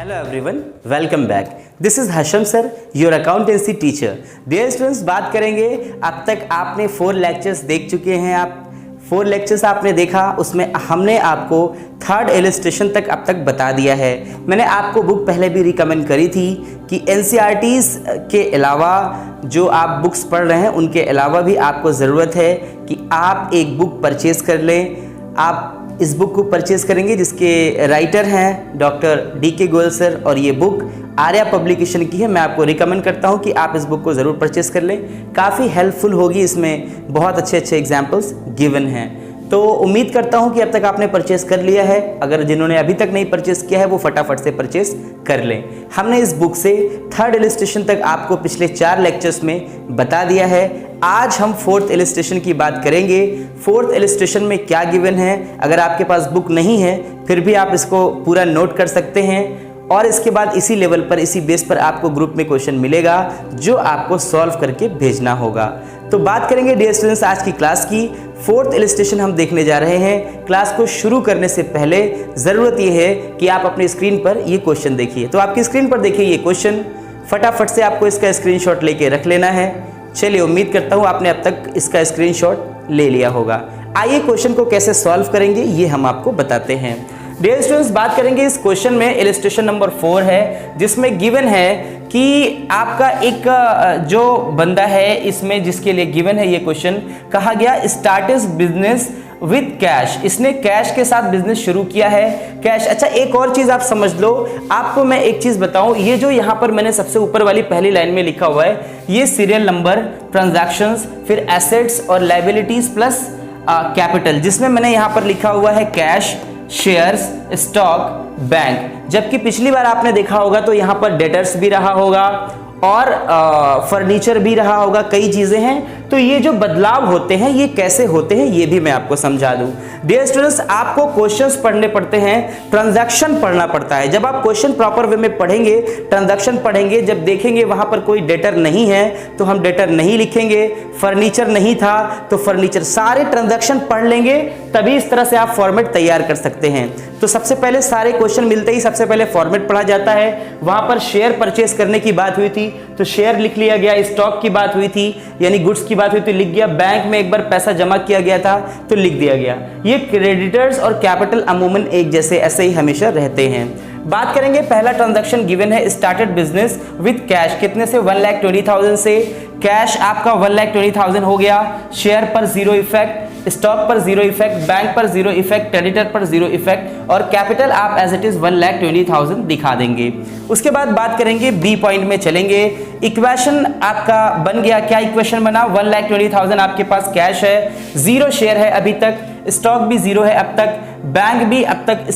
Hello everyone, welcome back. This is Hasham sir, your accountancy teacher. Dear students, बात करेंगे, अब तक आपने 4 लेक्चर्स देख चुके हैं। आप 4 लेक्चर्स आपने देखा, उसमें हमने आपको 3rd इलस्ट्रेशन तक अब तक बता दिया है। मैंने आपको बुक पहले भी रिकमेंड करी थी कि एनसीईआरटीज़ के अलावा जो आप बुक्स पढ़ रहे हैं उनके अलावा भी आपको ज़रूरत है कि आप एक बुक परचेज़ कर लें। आप इस बुक को परचेज करेंगे जिसके राइटर हैं डॉक्टर DK गोयल सर, और ये बुक आर्या पब्लिकेशन की है। मैं आपको रिकमेंड करता हूँ कि आप इस बुक को ज़रूर परचेज कर लें, काफ़ी हेल्पफुल होगी। इसमें बहुत अच्छे अच्छे एग्जाम्पल्स गिवन हैं। तो उम्मीद करता हूँ कि अब तक आपने परचेस कर लिया है। अगर जिन्होंने अभी तक नहीं परचेस किया है वो फटाफट से परचेस कर लें। हमने इस बुक से 3rd इलस्ट्रेशन तक आपको पिछले 4 लेक्चर्स में बता दिया है। आज हम 4th इलस्ट्रेशन की बात करेंगे। 4th इलस्ट्रेशन में क्या गिवन है, अगर आपके पास बुक नहीं है फिर भी आप इसको पूरा नोट कर सकते हैं, और इसके बाद इसी लेवल पर, इसी बेस पर आपको ग्रुप में क्वेश्चन मिलेगा जो आपको सॉल्व करके भेजना होगा। तो बात करेंगे डियर स्टूडेंट्स आज की क्लास की। 4th इलस्ट्रेशन हम देखने जा रहे हैं। क्लास को शुरू करने से पहले ज़रूरत यह है कि आप अपनी स्क्रीन पर ये क्वेश्चन देखिए। तो आपकी स्क्रीन पर देखिए ये क्वेश्चन, फटाफट से आपको इसका स्क्रीनशॉट लेके रख लेना है। चलिए, उम्मीद करता हूँ आपने अब तक इसका स्क्रीनशॉट ले लिया होगा। आइए क्वेश्चन को कैसे सॉल्व करेंगे ये हम आपको बताते हैं। डियर स्टूडेंट्स, बात करेंगे इस क्वेश्चन में। इलस्ट्रेशन नंबर 4 है जिसमें गिवन है कि आपका एक जो बंदा है इसमें जिसके लिए गिवन है ये क्वेश्चन, कहा गया start is business with cash. इसने कैश के साथ बिजनेस शुरू किया है। कैश, अच्छा एक और चीज आप समझ लो। आपको मैं एक चीज बताऊं, ये जो यहां पर मैंने सबसे ऊपर वाली पहली लाइन में लिखा हुआ है, ये सीरियल नंबर, ट्रांजैक्शंस, फिर एसेट्स और लायबिलिटीज प्लस कैपिटल, जिसमें मैंने यहां पर लिखा हुआ है कैश, शेयर्स, स्टॉक, बैंक। जबकि पिछली बार आपने देखा होगा तो यहां पर डेटर्स भी रहा होगा और फर्नीचर भी रहा होगा, कई चीजें हैं। तो ये जो बदलाव होते हैं ये कैसे होते हैं ये भी मैं आपको समझा दूं। डियर स्टूडेंट्स, आपको क्वेश्चंस पढ़ने पड़ते हैं, ट्रांजैक्शन पढ़ना पड़ता है। जब आप क्वेश्चन प्रॉपर वे में पढ़ेंगे, ट्रांजैक्शन पढ़ेंगे, जब देखेंगे वहां पर कोई डेटर नहीं है तो हम डेटर नहीं लिखेंगे, फर्नीचर नहीं था तो फर्नीचर, सारे ट्रांजैक्शन पढ़ लेंगे, तभी इस तरह से आप फॉर्मेट तैयार कर सकते हैं। तो सबसे पहले सारे क्वेश्चन मिलते ही सबसे पहले फॉर्मेट पढ़ा जाता है। वहां पर शेयर परचेस करने की बात हुई थी तो शेयर लिख लिया गया, स्टॉक की बात हुई थी यानी गुड्स की बात हुई तो लिख गया, बैंक में एक बार पैसा जमा किया गया था तो लिख दिया गया। ये क्रेडिटर्स और कैपिटल अमूमन एक जैसे ऐसे ही हमेशा रहते हैं। बात करेंगे, पहला ट्रांजैक्शन गिवन है स्टार्टेड बिजनेस विद कैश, कितने से 1,20,000 से। कैश आपका 1,20,000 हो गया। शेयर पर 0 इफेक्ट, स्टॉक पर 0 इफेक्ट, बैंक पर 0 इफेक्ट, क्रेडिटर पर 0 इफेक्ट, और कैपिटल आप एज इट इज 1,20,000 दिखा देंगे। उसके बाद बात करेंगे, बी पॉइंट में चलेंगे। इक्वेशन आपका बन गया, क्या इक्वेशन बना, 1,20,000 आपके पास कैश है, 0 शेयर है अभी तक, स्टॉक भी 0 है अब तक, बैंक भी अब तक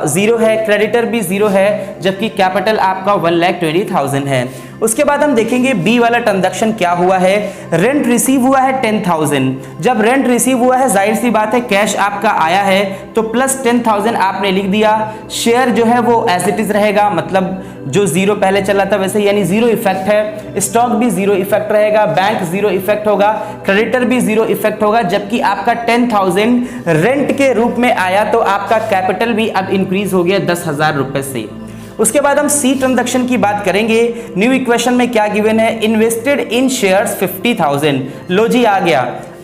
0 है, क्रेडिटर भी 0 है, जबकि कैपिटल आपका 1,20,000 है। उसके बाद हम देखेंगे बी वाला ट्रांजैक्शन क्या हुआ है। रेंट रिसीव हुआ है 10,000। जब रेंट रिसीव हुआ है जाहिर सी बात है कैश आपका आया है तो प्लस 10,000 आपने लिख दिया। शेयर जो है वो एज इट इज रहेगा, मतलब जो 0 पहले चला था वैसे, यानी 0 इफेक्ट है। स्टॉक भी 0 इफेक्ट रहेगा, बैंक 0 इफेक्ट होगा, क्रेडिटर भी 0 इफेक्ट होगा, जबकि आपका 10,000 रेंट के रूप में आया तो आपका कैपिटल भी अब इंक्रीज हो गया 10,000 रुपए से। उसके बाद हम सी ट्रांजैक्शन की बात करेंगे। न्यू इक्वेशन में क्या गिवन है, इन्वेस्टेड इन शेयर्स 50,000। लो जी, आ गया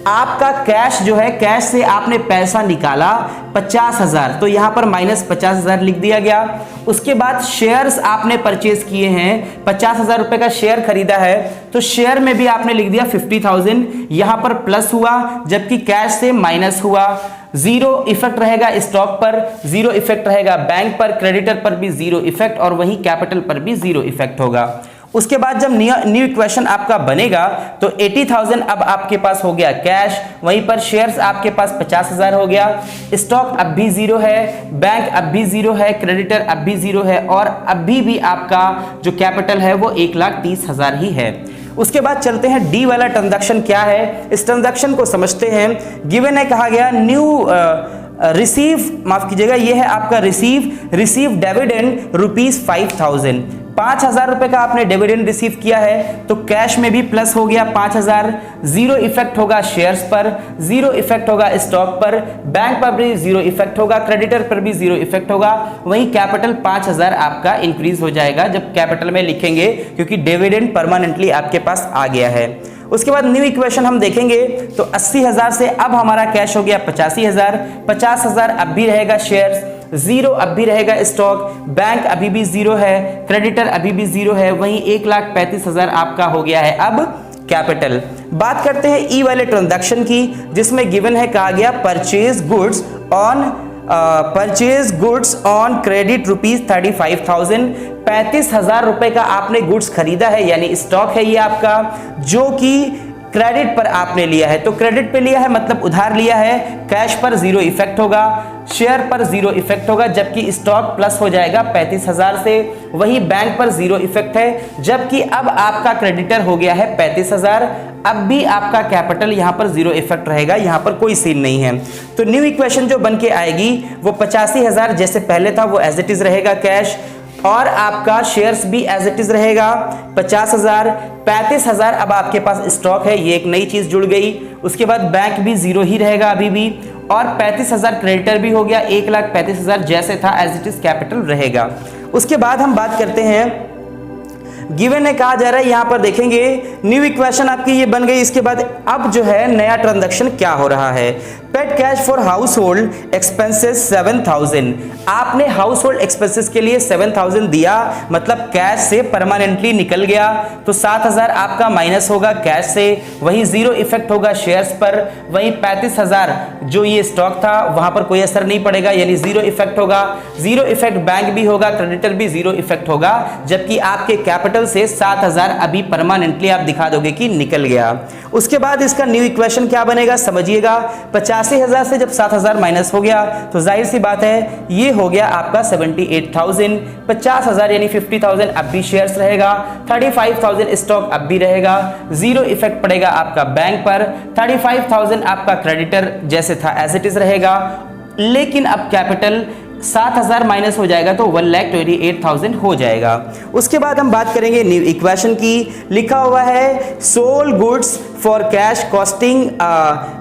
आपका कैश जो है, कैश से आपने पैसा निकाला 50,000 तो यहां पर माइनस 50,000 लिख दिया गया। उसके बाद शेयर्स आपने परचेज किए हैं, 50,000 रुपए का शेयर खरीदा है तो शेयर में भी आपने लिख दिया 50,000, यहां पर प्लस हुआ जबकि कैश से माइनस हुआ। 0 इफेक्ट रहेगा स्टॉक पर, 0 इफेक्ट रहेगा बैंक पर, क्रेडिटर पर भी 0 इफेक्ट, और वहीं कैपिटल पर भी 0 इफेक्ट होगा। उसके बाद जब न्यू इक्वेशन आपका बनेगा तो 80,000 अब आपके पास हो गया कैश, वहीं पर शेयर्स आपके पास 50,000 हो गया, स्टॉक अब भी 0 है, बैंक अब भी 0 है, क्रेडिटर अब भी 0 है, और अभी भी आपका जो कैपिटल है वो 1,30,000 ही है। उसके बाद चलते हैं डी वाला ट्रांजैक्शन क्या है, इस ट्रांजैक्शन को समझते हैं। गिवन है, कहा गया न्यू रिसीव, माफ कीजिएगा, ये है आपका रिसीव डिविडेंड ₹5,000। 5,000 रुपए का आपने डिविडेंड रिसीव किया है तो कैश में भी प्लस हो गया 5,000, जीरो इफेक्ट होगा शेयर्स पर, जीरो इफेक्ट होगा स्टॉक पर, बैंक पर भी जीरो इफेक्ट होगा, क्रेडिटर पर भी जीरो इफेक्ट होगा। वहीं कैपिटल 5,000 आपका इंक्रीज हो जाएगा जब कैपिटल में लिखेंगे, क्योंकि डिविडेंड परमानेंटली आपके पास आ गया है। उसके बाद न्यू इक्वेशन हम देखेंगे तो 80,000 से अब हमारा कैश हो गया 85,000, 50,000 अब भी रहेगा शेयर्स, जीरो अब भी रहेगा स्टॉक, बैंक अभी भी जीरो है, क्रेडिटर अभी भी जीरो है, वहीं 1,35,000 आपका हो गया है अब कैपिटल। बात करते हैं ई वाले ट्रांजैक्शन की, जिसमें गिवन है, कहा गया परचेज गुड्स ऑन क्रेडिट ₹35,000। 35,000 रुपए का आपने गुड्स खरीदा है, यानी स्टॉक है ये आपका, जो कि क्रेडिट पर आपने लिया है। तो क्रेडिट पे लिया है मतलब उधार लिया है, कैश पर जीरो इफेक्ट होगा, शेयर पर जीरो इफेक्ट होगा, जबकि स्टॉक प्लस हो जाएगा 35,000 से। वही बैंक पर जीरो इफेक्ट है, जबकि अब आपका क्रेडिटर हो गया है 35,000। अब भी आपका कैपिटल यहां पर जीरो इफेक्ट रहेगा, यहां पर कोई सीन नहीं है। तो न्यू इक्वेशन जो बन के आएगी वो 85,000 जैसे पहले था वो एज इट इज रहेगा कैश, और आपका शेयर्स भी एज इट इज रहेगा 50,000। 35,000 अब आपके पास स्टॉक है, ये एक नई चीज जुड़ गई। उसके बाद बैंक भी जीरो ही रहेगा अभी भी, और 35,000 क्रेडिटर भी हो गया, 1,35,000 जैसे था एज इट इज कैपिटल रहेगा। उसके बाद हम बात करते हैं, गिवन है, कहा जा रहा है, यहां पर देखेंगे न्यू इक्वेशन आपकी ये बन गई। इसके बाद अब जो है नया ट्रांजैक्शन क्या हो रहा है, paid cash for house hold expenses 7,000। आपने हाउस होल्ड एक्सपेंसेस के लिए 7,000 दिया, मतलब कैश से परमानेंटली निकल गया, तो 7,000 आपका माइनस होगा कैश से, वही जीरो इफेक्ट होगा शेयर्स पर। वही 35,000 जो ये स्टॉक था वहां पर कोई असर नहीं पड़ेगा, यानी जीरो इफेक्ट होगा। जीरो इफेक्ट बैंक भी होगा, क्रेडिटर भी जीरो इफेक्ट होगा, जबकि आपके कैपिटल से 7,000 अभी परमानेंटली आप दिखा दोगे कि निकल गया। उसके बाद इसका न्यू इक्वेशन क्या बनेगा समझिएगा, 85,000 से जब 7,000 माइनस हो गया तो जाहिर सी बात है ये हो गया आपका 78,000। 50,000 यानी 50,000 अब भी शेयर्स रहेगा, 35,000 स्टॉक अब भी रहेगा, जीरो इफेक्ट पड़ेगा आपका बैंक पर, 35,000 आपका क्रेडिटर जैसे था एज इट इज रहेगा, लेकिन अब कैपिटल 7,000 माइनस हो जाएगा तो 1,28,000 हो जाएगा। उसके बाद हम बात करेंगे न्यू इक्वेशन की, लिखा हुआ है sold goods for cash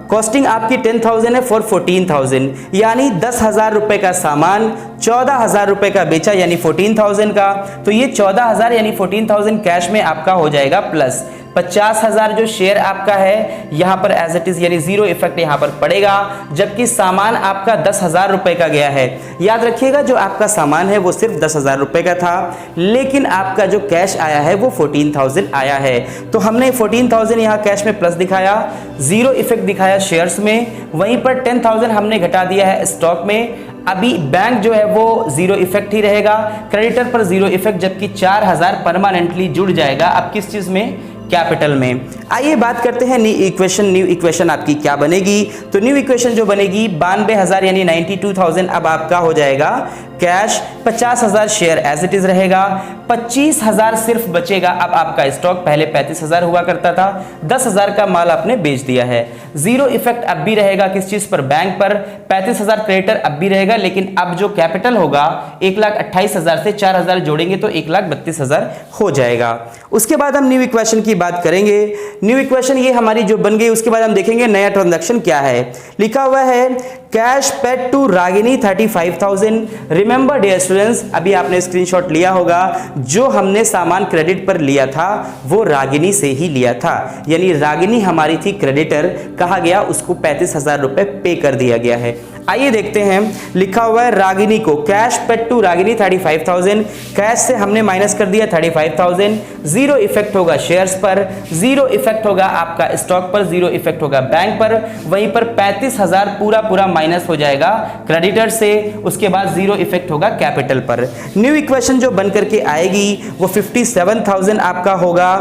costing आपकी 10,000 है फॉर 14,000, यानी 10,000 रुपए का सामान 14,000 रुपए का बेचा, यानी 14,000 का। तो ये 14,000 यानी 14,000 कैश में आपका हो जाएगा प्लस 50,000 जो शेयर आपका है यहां पर एज इट इज, यानी जीरो इफेक्ट यहां पर पड़ेगा, जबकि सामान आपका 10,000 रुपए का गया है। याद रखिएगा जो आपका सामान है वो सिर्फ 10,000 रुपए का था, लेकिन आपका जो कैश आया है वो 14,000 आया है। तो हमने 14,000 यहां कैश में प्लस दिखाया, जीरो इफेक्ट दिखाया शेयर्स में, वहीं पर 10,000 हमने घटा दिया है स्टॉक में। अभी बैंक जो है वो जीरो इफेक्ट ही रहेगा, क्रेडिटर पर जीरो इफेक्ट, जबकि 4,000 परमानेंटली जुड़ जाएगा अब किस चीज में, कैपिटल में। आइए बात करते हैं न्यू इक्वेशन आपकी क्या बनेगी। तो न्यू इक्वेशन जो बनेगी 92,000 यानी 92,000 अब आपका हो जाएगा cash, 50,000 share as it is रहेगा, 25,000 सिर्फ बचेगा अब आपका स्टॉक, पहले 35,000 हुआ करता था, 10,000 का माल आपने बेच दिया है। जीरो इफेक्ट अब भी रहेगा किस चीज पर, बैंक पर, 35,000 क्रेडिटर अब भी रहेगा, लेकिन अब जो कैपिटल होगा 1,28,000 से 4,000 जोड़ेंगे तो 1,32,000 हो जाएगा। उसके बाद हम न्यू इक्वेशन की बात करेंगे। न्यू इक्वेशन ये हमारी जो बन गई, उसके बाद हम देखेंगे नया ट्रांजैक्शन क्या है। लिखा हुआ है cash paid to Ragini 35,000। Remember dear students, अभी आपने स्क्रीनशॉट लिया होगा, जो हमने सामान क्रेडिट पर लिया था वो रागिनी से ही लिया था, यानी रागिनी हमारी थी क्रेडिटर, कहा गया उसको 35,000 रुपए पे कर दिया गया है। आइए देखते हैं, लिखा हुआ है रागिनी को cash paid to Ragini 35,000, cash से हमने माइनस कर दिया 35,000, जीरो इफेक्ट होगा शेयर्स पर, जीरो इफेक्ट होगा आपका स्टॉक पर, जीरो इफेक्ट होगा बैंक पर, वहीं पर 35,000 पूरा माइनस हो जाएगा क्रेडिटर से, उसके बाद जीरो इफेक्ट होगा कैपिटल पर। न्यू इक्वेशन जो बन करके आएगी वो 57,000 आपका होगा।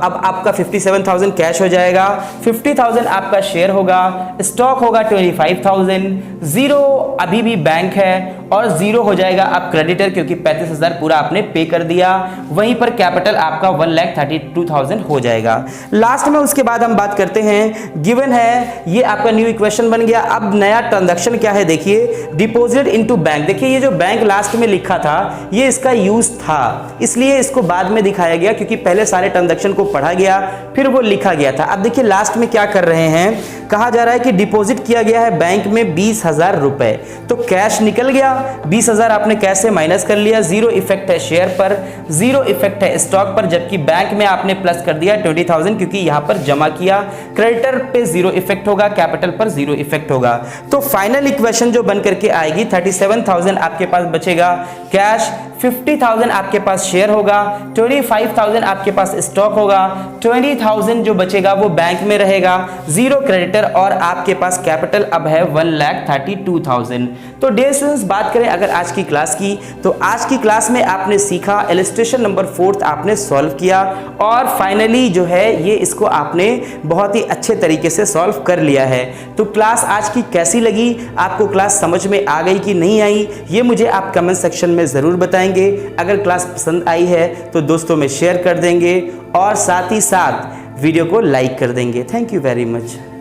अब आपका 57,000 कैश हो जाएगा, 50,000 आपका शेयर होगा, स्टॉक होगा 25,000, जीरो अभी भी बैंक है, और 0 हो जाएगा आप क्रेडिटर, क्योंकि 35,000 पूरा आपने पे कर दिया। वहीं पर कैपिटल आपका 1,32,000 हो जाएगा। लास्ट में उसके बाद हम बात करते हैं, गिवन है, ये आपका न्यू इक्वेशन बन गया। अब नया ट्रांजैक्शन क्या है देखिए, डिपॉजिट इनटू बैंक। देखिए ये जो बैंक लास्ट में लिखा था ये इसका यूज था, इसलिए इसको बाद में दिखाया गया, क्योंकि पहले सारे ट्रांजैक्शन को पढ़ा गया फिर वो लिखा गया था। अब देखिए लास्ट में क्या कर रहे हैं, कहा जा रहा है कि डिपॉजिट किया गया है बैंक में 20,000 रुपए, तो कैश निकल गया, 20,000 आपने कैश से माइनस कर लिया। जीरो इफेक्ट है शेयर पर, जीरो इफेक्ट है स्टॉक पर, जबकि बैंक में आपने प्लस कर दिया 20,000 क्योंकि यहां पर जमा किया। क्रेडिटर पे जीरो इफेक्ट होगा, कैपिटल पर जीरो इफेक्ट होगा। तो फाइनल इक्वेशन जो बन करके आएगी 37,000 आपके पास बचेगा कैश, 50,000 आपके पास शेयर होगा, 25,000 आपके पास स्टॉक होगा, 20,000 जो बचेगा वो बैंक में रहेगा, जीरो क्रेडिटर, और आपके पास कैपिटल अब है 1,32,000। तो डियर स्टूडेंट्स, बात करें अगर आज की क्लास की, तो आज की क्लास में आपने सीखा इलस्ट्रेशन नंबर 4 आपने सॉल्व किया, और फाइनली जो है ये इसको आपने बहुत ही अच्छे तरीके से सॉल्व कर लिया है। तो क्लास आज की कैसी लगी, आपको क्लास समझ में आ गई कि नहीं आई, ये मुझे आप कमेंट सेक्शन में ज़रूर बताएंगे। अगर क्लास पसंद आई है तो दोस्तों में शेयर कर देंगे, और साथ ही साथ वीडियो को लाइक कर देंगे। Thank you very much.